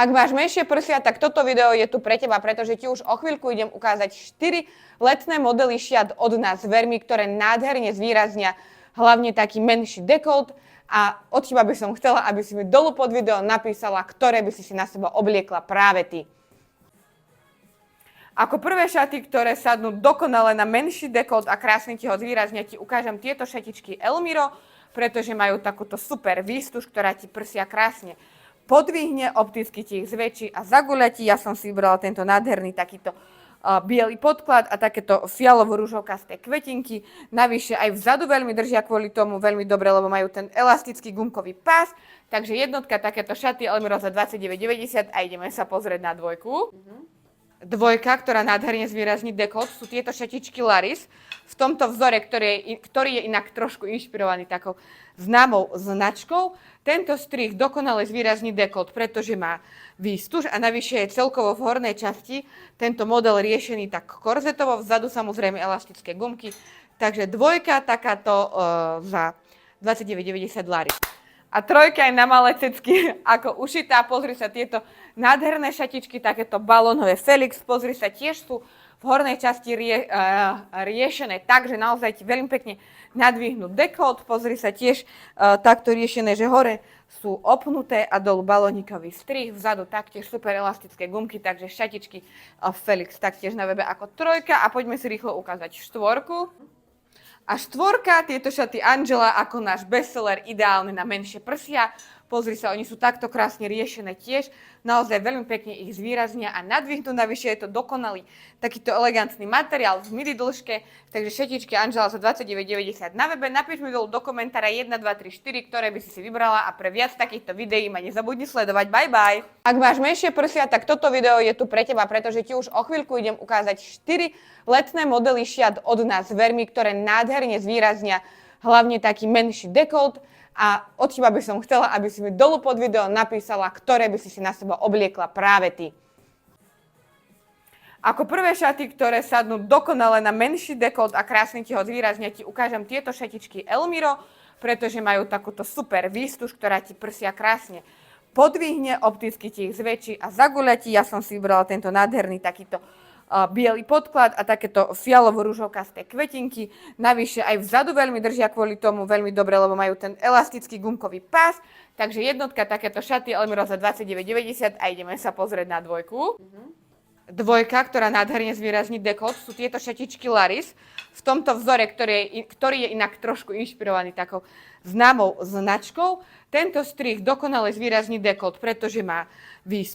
Ak máš menšie prsia, tak toto video je tu pre teba, pretože ti už o chvíľku idem ukázať 4 letné modely šiat od nás Vermy, ktoré nádherne zvýraznia hlavne taký menší dekolt. A od teba by som chcela, aby si mi dolu pod video napísala, ktoré by si na seba obliekla práve ty. Ako prvé šaty, ktoré sadnú dokonale na menší dekolt a krásne ti ho zvýraznia, ti ukážem tieto šatičky Elmiro, pretože majú takúto super výstuž, ktorá ti prsia krásne podvihne, opticky ti ich zväčší a zaguľatí. Ja som si vybrala tento nádherný takýto biely podklad a takéto fialovo-ružovkasté kvetinky. Navyše aj vzadu veľmi držia kvôli tomu veľmi dobre, lebo majú ten elastický gumkový pás. Takže jednotka takéto šaty Elmiro za 29,90 a ideme sa pozrieť na dvojku. Dvojka, ktorá nádherne zvýrazní dekolt, sú tieto šatičky Laris v tomto vzore, ktorý je inak trošku inšpirovaný takou známou značkou. Tento strih dokonale zvýrazní dekolt, pretože má výstuž a navyše je celkovo v hornej časti tento model riešený tak korzetovo, vzadu samozrejme elastické gumky. Takže dvojka takáto za 29,90 Laris. A trojka je na malé cecky ako ušitá. Pozri sa, tieto nádherné šatičky, takéto balónové Felix. Pozri sa, tiež sú v hornej časti riešené tak, že naozaj ti veľmi pekne nadvihnú dekolt. Pozri sa, tiež takto riešené, že hore sú opnuté a dolu balónikový strih. Vzadu taktiež super elastické gumky, takže šatičky Felix taktiež na webe ako trojka. A poďme si rýchlo ukázať štvorku. A štvorka, tieto šaty Angela ako náš bestseller, ideálne na menšie prsia. Pozri sa, oni sú takto krásne riešené tiež. Naozaj veľmi pekne ich zvýraznia a nadvihnú. Navyše je to dokonalý takýto elegantný materiál v midi dĺžke. Takže šatičky Angela za 29,90 na webe. Napíš mi dolu do komentára 1, 2, 3, 4, ktoré by si vybrala a pre viac takýchto videí ma nezabudni sledovať. Bye bye! Ak máš menšie prsia, tak toto video je tu pre teba, pretože ti už o chvíľku idem ukázať 4 letné modely šiat od nás Vermy, ktoré nádherne zvýraznia hlavne taký menší dekolt. A od teba by som chcela, aby si mi dolu pod video napísala, ktoré by si na seba obliekla práve ty. Ako prvé šaty, ktoré sadnú dokonale na menší dekolt a krásne ti ho zvýraznia, ti ukážem tieto šatičky Elmiro, pretože majú takúto super výstuž, ktorá ti prsia krásne podvihne, opticky ti ich zväčší a zaguľatí. Ja som si vybrala tento nádherný takýto biely podklad a takéto fialovo-ružovkasté kvetinky. Navyše aj vzadu veľmi držia kvôli tomu veľmi dobre, lebo majú ten elastický gumkový pás. Takže jednotka takéto šaty Elmiro za 29,90 a ideme sa pozrieť na dvojku. Dvojka, ktorá nádherne zvýrazní dekolt, sú tieto šatičky Laris v tomto vzore, ktorý je inak trošku inšpirovaný takou známou značkou. Tento strih dokonale zvýrazní dekolt, pretože má výstuž.